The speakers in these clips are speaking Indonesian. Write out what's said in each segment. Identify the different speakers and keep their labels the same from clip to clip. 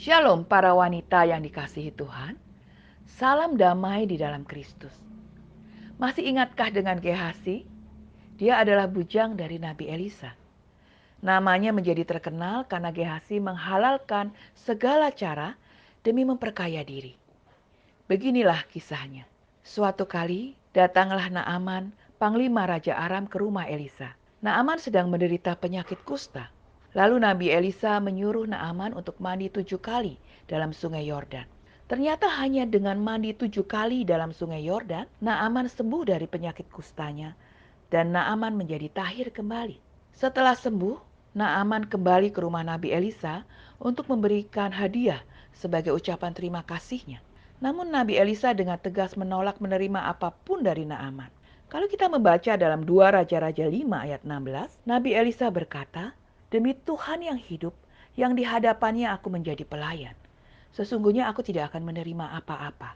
Speaker 1: Shalom para wanita yang dikasihi Tuhan. Salam damai di dalam Kristus. Masih ingatkah dengan Gehasi? Dia adalah bujang dari Nabi Elisa. Namanya menjadi terkenal karena Gehasi menghalalkan segala cara demi memperkaya diri. Beginilah kisahnya. Suatu kali datanglah Naaman, panglima Raja Aram ke rumah Elisa. Naaman sedang menderita penyakit kusta. Lalu Nabi Elisa menyuruh Naaman untuk mandi 7 kali dalam sungai Yordan. Ternyata hanya dengan mandi 7 kali dalam sungai Yordan, Naaman sembuh dari penyakit kustanya dan Naaman menjadi tahir kembali. Setelah sembuh, Naaman kembali ke rumah Nabi Elisa untuk memberikan hadiah sebagai ucapan terima kasihnya. Namun Nabi Elisa dengan tegas menolak menerima apapun dari Naaman. Kalau kita membaca dalam 2 Raja-Raja 5 ayat 16, Nabi Elisa berkata, "Demi Tuhan yang hidup, yang di hadapannya aku menjadi pelayan. Sesungguhnya aku tidak akan menerima apa-apa."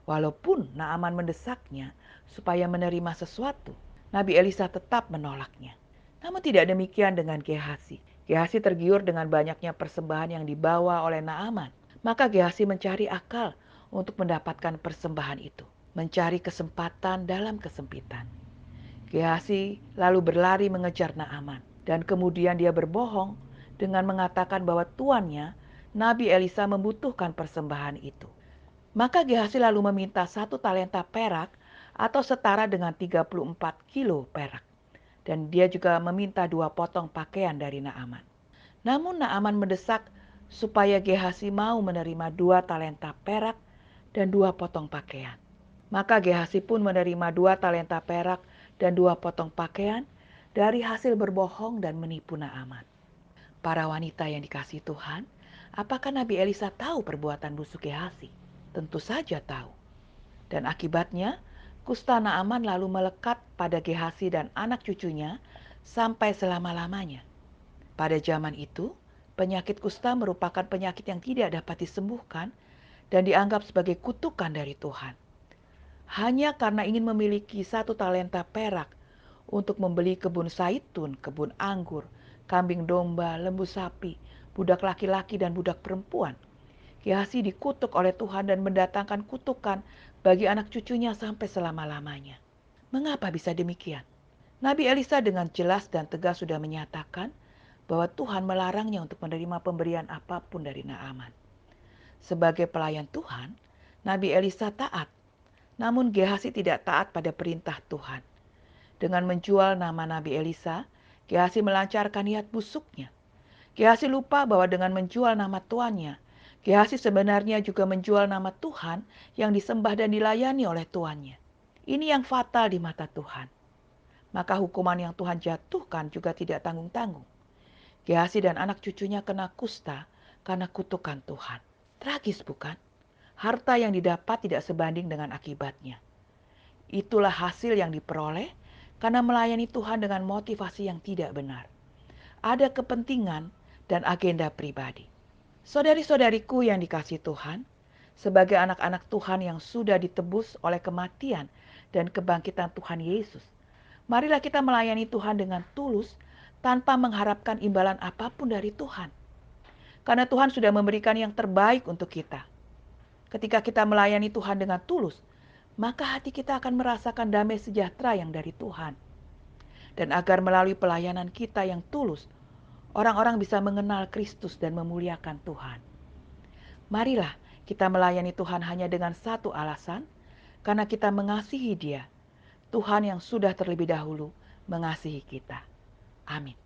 Speaker 1: Walaupun Naaman mendesaknya supaya menerima sesuatu, Nabi Elisa tetap menolaknya. Namun tidak demikian dengan Gehasi. Gehasi tergiur dengan banyaknya persembahan yang dibawa oleh Naaman. Maka Gehasi mencari akal untuk mendapatkan persembahan itu. Mencari kesempatan dalam kesempitan. Gehasi lalu berlari mengejar Naaman. Dan kemudian dia berbohong dengan mengatakan bahwa tuannya, Nabi Elisa membutuhkan persembahan itu. Maka Gehasi lalu meminta 1 talenta perak atau setara dengan 34 kilo perak. Dan dia juga meminta 2 potong pakaian dari Naaman. Namun Naaman mendesak supaya Gehasi mau menerima 2 talenta perak dan 2 potong pakaian. Maka Gehasi pun menerima 2 talenta perak dan 2 potong pakaian dari hasil berbohong dan menipu Naaman. Para wanita yang dikasihi Tuhan, apakah Nabi Elisa tahu perbuatan busuk Gehasi? Tentu saja tahu. Dan akibatnya, kusta Naaman lalu melekat pada Gehasi dan anak cucunya sampai selama-lamanya. Pada zaman itu, penyakit kusta merupakan penyakit yang tidak dapat disembuhkan dan dianggap sebagai kutukan dari Tuhan. Hanya karena ingin memiliki 1 talenta perak untuk membeli kebun zaitun, kebun anggur, kambing domba, lembu sapi, budak laki-laki dan budak perempuan, Gehasi dikutuk oleh Tuhan dan mendatangkan kutukan bagi anak cucunya sampai selama-lamanya. Mengapa bisa demikian? Nabi Elisa dengan jelas dan tegas sudah menyatakan bahwa Tuhan melarangnya untuk menerima pemberian apapun dari Naaman. Sebagai pelayan Tuhan, Nabi Elisa taat. Namun Gehasi tidak taat pada perintah Tuhan. Dengan menjual nama Nabi Elisa, Gehasi melancarkan niat busuknya. Gehasi lupa bahwa dengan menjual nama tuannya, Gehasi sebenarnya juga menjual nama Tuhan yang disembah dan dilayani oleh tuannya. Ini yang fatal di mata Tuhan. Maka hukuman yang Tuhan jatuhkan juga tidak tanggung-tanggung. Gehasi dan anak cucunya kena kusta karena kutukan Tuhan. Tragis bukan? Harta yang didapat tidak sebanding dengan akibatnya. Itulah hasil yang diperoleh karena melayani Tuhan dengan motivasi yang tidak benar. Ada kepentingan dan agenda pribadi. Saudari-saudariku yang dikasihi Tuhan, sebagai anak-anak Tuhan yang sudah ditebus oleh kematian dan kebangkitan Tuhan Yesus, marilah kita melayani Tuhan dengan tulus tanpa mengharapkan imbalan apapun dari Tuhan. Karena Tuhan sudah memberikan yang terbaik untuk kita. Ketika kita melayani Tuhan dengan tulus, maka hati kita akan merasakan damai sejahtera yang dari Tuhan. Dan agar melalui pelayanan kita yang tulus, orang-orang bisa mengenal Kristus dan memuliakan Tuhan. Marilah kita melayani Tuhan hanya dengan satu alasan, karena kita mengasihi Dia, Tuhan yang sudah terlebih dahulu mengasihi kita. Amin.